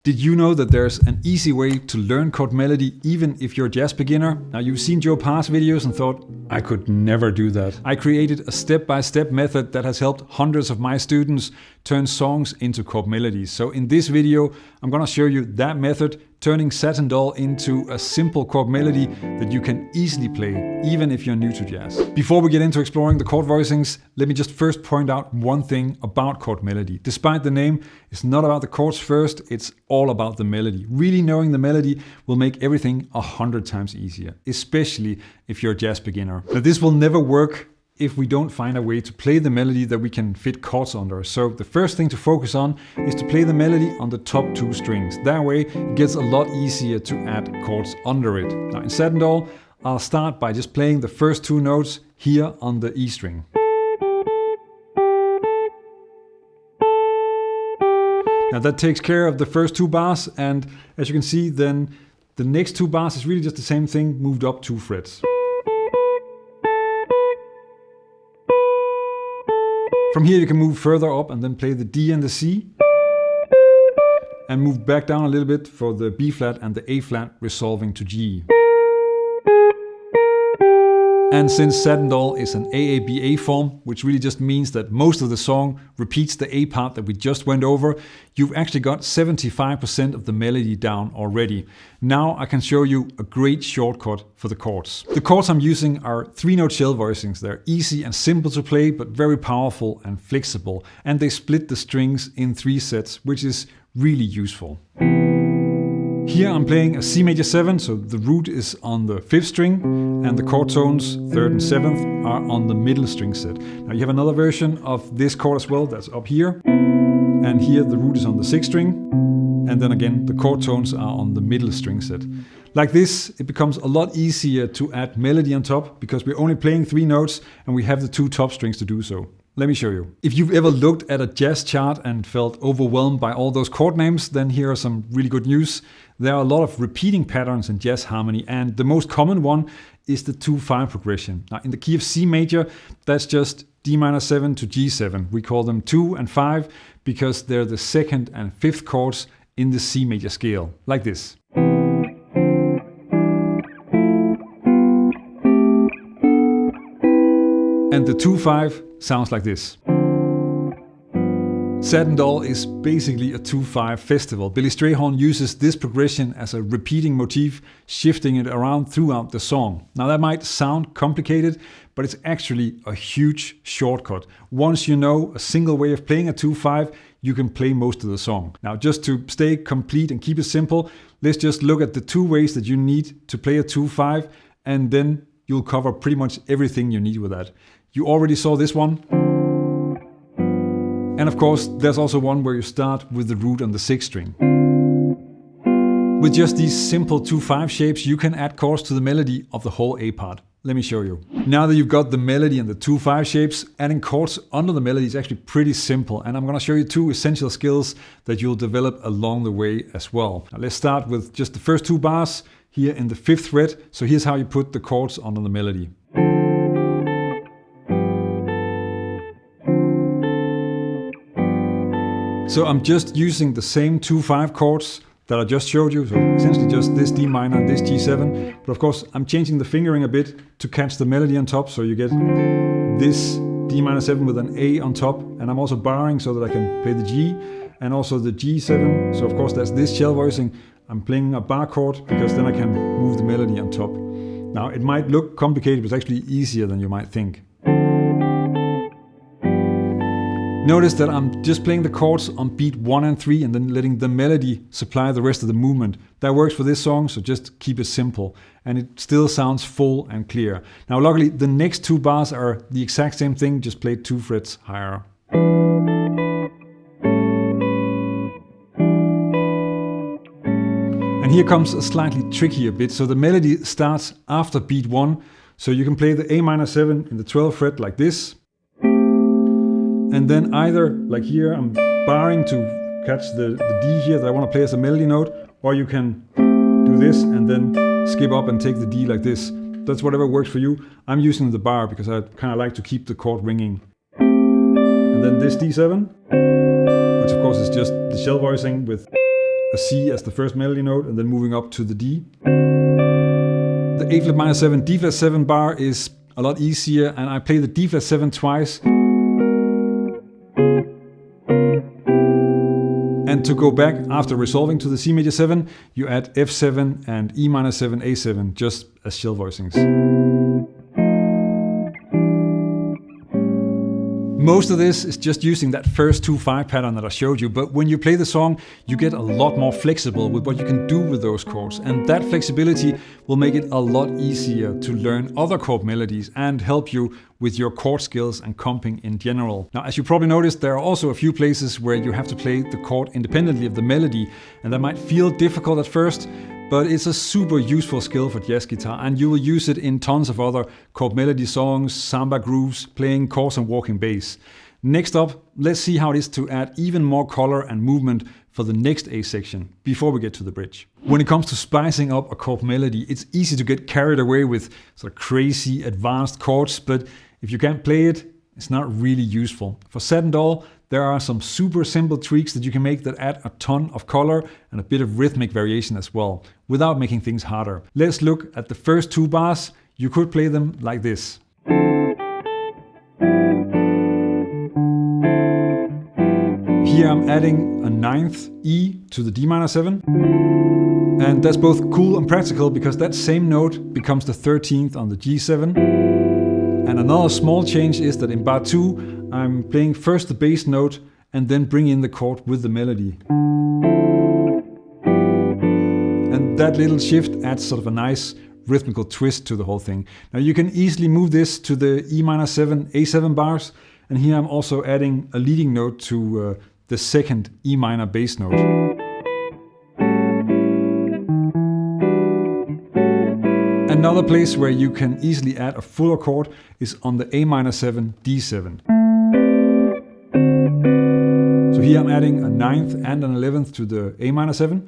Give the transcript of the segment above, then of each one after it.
Did you know that there's an easy way to learn chord melody even if you're a jazz beginner? Now, you've seen Joe Pass videos and thought, I could never do that. I created a step-by-step method that has helped hundreds of my students turn songs into chord melodies. So in this video, I'm gonna show you that method, turning Satin Doll into a simple chord melody that you can easily play, even if you're new to jazz. Before we get into exploring the chord voicings, let me just first point out one thing about chord melody. Despite the name, it's not about the chords first, it's all about the melody. Really knowing the melody will make everything 100 times easier, especially if you're a jazz beginner. Now, this will never work if we don't find a way to play the melody that we can fit chords under. So the first thing to focus on is to play the melody on the top two strings. That way it gets a lot easier to add chords under it. Now in Satin Doll, I'll start by just playing the first two notes here on the E string. Now that takes care of the first two bars, and as you can see, then the next two bars is really just the same thing moved up 2 frets. From here you can move further up and then play the D and the C, and move back down a little bit for the B flat and the A flat, resolving to G. And since Satin Doll is an AABA form, which really just means that most of the song repeats the A part that we just went over, you've actually got 75% of the melody down already. Now I can show you a great shortcut for the chords. The chords I'm using are 3-note shell voicings. They're easy and simple to play, but very powerful and flexible. And they split the strings in 3 sets, which is really useful. Here I'm playing a C major 7, so the root is on the 5th string, and the chord tones 3rd and 7th are on the middle string set. Now you have another version of this chord as well, that's up here, and here the root is on the 6th string, and then again the chord tones are on the middle string set. Like this, it becomes a lot easier to add melody on top, because we're only playing 3 notes and we have the 2 top strings to do so. Let me show you. If you've ever looked at a jazz chart and felt overwhelmed by all those chord names, then here are some really good news. There are a lot of repeating patterns in jazz harmony, and the most common one is the 2-5 progression. Now in the key of C major, that's just D minor 7 to G7. We call them 2 and 5 because they're the 2nd and 5th chords in the C major scale, like this. And the 2-5 sounds like this. Satin Doll is basically a 2-5 festival. Billy Strayhorn uses this progression as a repeating motif, shifting it around throughout the song. Now that might sound complicated, but it's actually a huge shortcut. Once you know a single way of playing a 2-5, you can play most of the song. Now just to stay complete and keep it simple, let's just look at the 2 ways that you need to play a 2-5, and then you'll cover pretty much everything you need with that. You already saw this one. And of course, there's also one where you start with the root on the 6th string. With just these simple 2-5 shapes, you can add chords to the melody of the whole A part. Let me show you. Now that you've got the melody and the 2-5 shapes, adding chords under the melody is actually pretty simple. And I'm gonna show you 2 essential skills that you'll develop along the way as well. Now let's start with just the first 2 bars here in the 5th fret. So here's how you put the chords under the melody. So I'm just using the same 2-5 chords that I just showed you, so essentially just this D minor and this G7, but of course I'm changing the fingering a bit to catch the melody on top, so you get this D minor 7 with an A on top, and I'm also barring so that I can play the G, and also the G7, so of course that's this shell voicing. I'm playing a bar chord because then I can move the melody on top. Now it might look complicated, but it's actually easier than you might think. Notice that I'm just playing the chords on beat 1 and 3 and then letting the melody supply the rest of the movement. That works for this song, so just keep it simple. And it still sounds full and clear. Now luckily the next 2 bars are the exact same thing, just played 2 frets higher. And here comes a slightly trickier bit. So the melody starts after beat 1. So you can play the A minor 7 in the 12th fret like this. And then either, like here, I'm barring to catch the D here that I want to play as a melody note, or you can do this and then skip up and take the D like this. That's whatever works for you. I'm using the bar because I kind of like to keep the chord ringing. And then this D7, which of course is just the shell voicing with a C as the first melody note and then moving up to the D. The A flat minor 7, D flat 7 bar is a lot easier, and I play the D flat 7 twice. And to go back after resolving to the C major 7, you add F7 and E minor 7, A7 just as shell voicings. Most of this is just using that first 2/5 pattern that I showed you, but when you play the song, you get a lot more flexible with what you can do with those chords, and that flexibility will make it a lot easier to learn other chord melodies and help you with your chord skills and comping in general. Now, as you probably noticed, there are also a few places where you have to play the chord independently of the melody, and that might feel difficult at first, but it's a super useful skill for jazz guitar, and you will use it in tons of other chord melody songs, samba grooves, playing chords and walking bass. Next up, let's see how it is to add even more color and movement for the next A section, before we get to the bridge. When it comes to spicing up a chord melody, it's easy to get carried away with sort of crazy advanced chords, but if you can't play it, it's not really useful. For Satin Doll, there are some super simple tweaks that you can make that add a ton of color and a bit of rhythmic variation as well, without making things harder. Let's look at the first 2 bars. You could play them like this. Here I'm adding a 9th E to the D minor 7. And that's both cool and practical because that same note becomes the 13th on the G7. And another small change is that in bar 2, I'm playing first the bass note and then bring in the chord with the melody. And that little shift adds sort of a nice rhythmical twist to the whole thing. Now you can easily move this to the E minor 7, A7 bars, and here I'm also adding a leading note to the second E minor bass note. Another place where you can easily add a fuller chord is on the A minor 7, D7. So here I'm adding a 9th and an 11th to the A minor 7.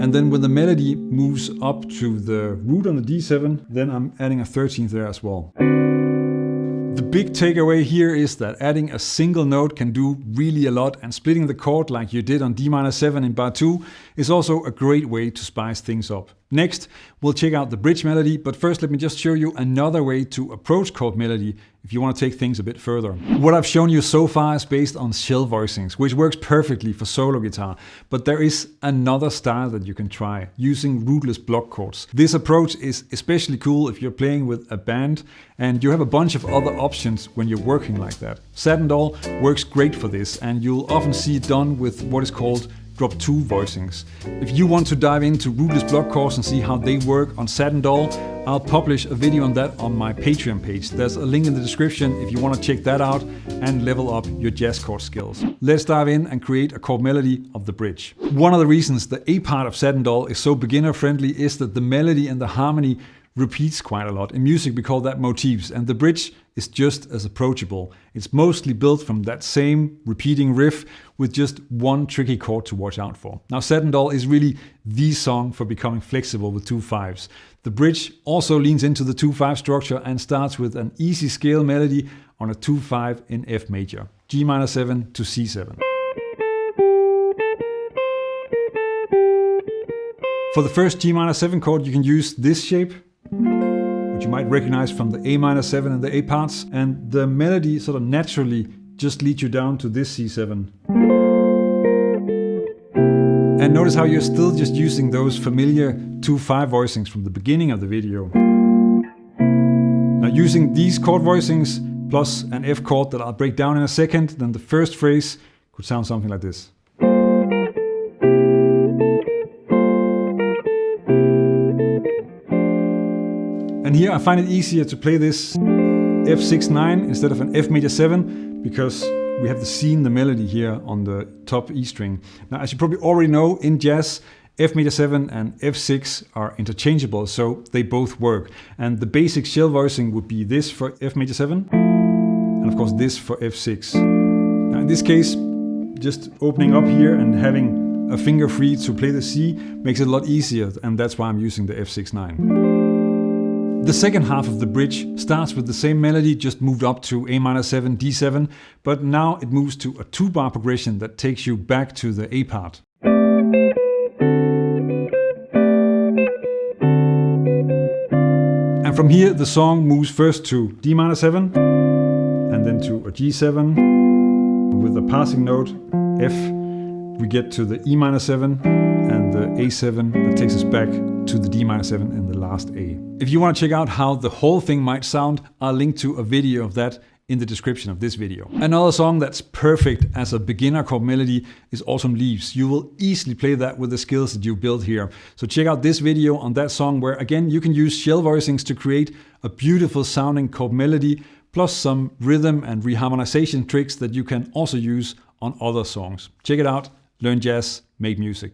And then when the melody moves up to the root on the D7, then I'm adding a 13th there as well. The big takeaway here is that adding a single note can do really a lot, and splitting the chord like you did on D minor 7 in bar 2 is also a great way to spice things up. Next, we'll check out the bridge melody, but first let me just show you another way to approach chord melody if you want to take things a bit further. What I've shown you so far is based on shell voicings, which works perfectly for solo guitar, but there is another style that you can try, using rootless block chords. This approach is especially cool if you're playing with a band and you have a bunch of other options when you're working like that. Satin Doll works great for this, and you'll often see it done with what is called drop 2 voicings. If you want to dive into rootless block chords and see how they work on Satin Doll, I'll publish a video on that on my Patreon page. There's a link in the description if you want to check that out and level up your jazz chord skills. Let's dive in and create a chord melody of the bridge. One of the reasons the A part of Satin Doll is so beginner friendly is that the melody and the harmony repeats quite a lot. In music we call that motifs, and the bridge is just as approachable. It's mostly built from that same repeating riff with just one tricky chord to watch out for. Now Satin Doll is really the song for becoming flexible with 2/5s. The bridge also leans into the 2/5 structure and starts with an easy scale melody on a 2/5 in F major, G minor 7 to C7. For the first G minor 7 chord you can use this shape, which you might recognize from the A minor 7 and the A parts, and the melody sort of naturally just leads you down to this C7. And notice how you're still just using those familiar 2/5 voicings from the beginning of the video. Now using these chord voicings plus an F chord that I'll break down in a second, then the first phrase could sound something like this. And here I find it easier to play this F6-9 instead of an F major 7 because we have the C in the melody here on the top E string. Now, as you probably already know, in jazz, F major 7 and F6 are interchangeable, so they both work. And the basic shell voicing would be this for F major 7, and of course this for F6. Now in this case, just opening up here and having a finger free to play the C makes it a lot easier, and that's why I'm using the F6-9. The second half of the bridge starts with the same melody, just moved up to A minor 7, D7, but now it moves to a 2-bar progression that takes you back to the A part. And from here, the song moves first to D minor 7, and then to a G7. With the passing note, F, we get to the E minor 7, and the A7 that takes us back to the D minor 7 and the last A. If you want to check out how the whole thing might sound, I'll link to a video of that in the description of this video. Another song that's perfect as a beginner chord melody is Autumn Leaves. You will easily play that with the skills that you build here. So check out this video on that song where, again, you can use shell voicings to create a beautiful sounding chord melody, plus some rhythm and reharmonization tricks that you can also use on other songs. Check it out, learn jazz, make music.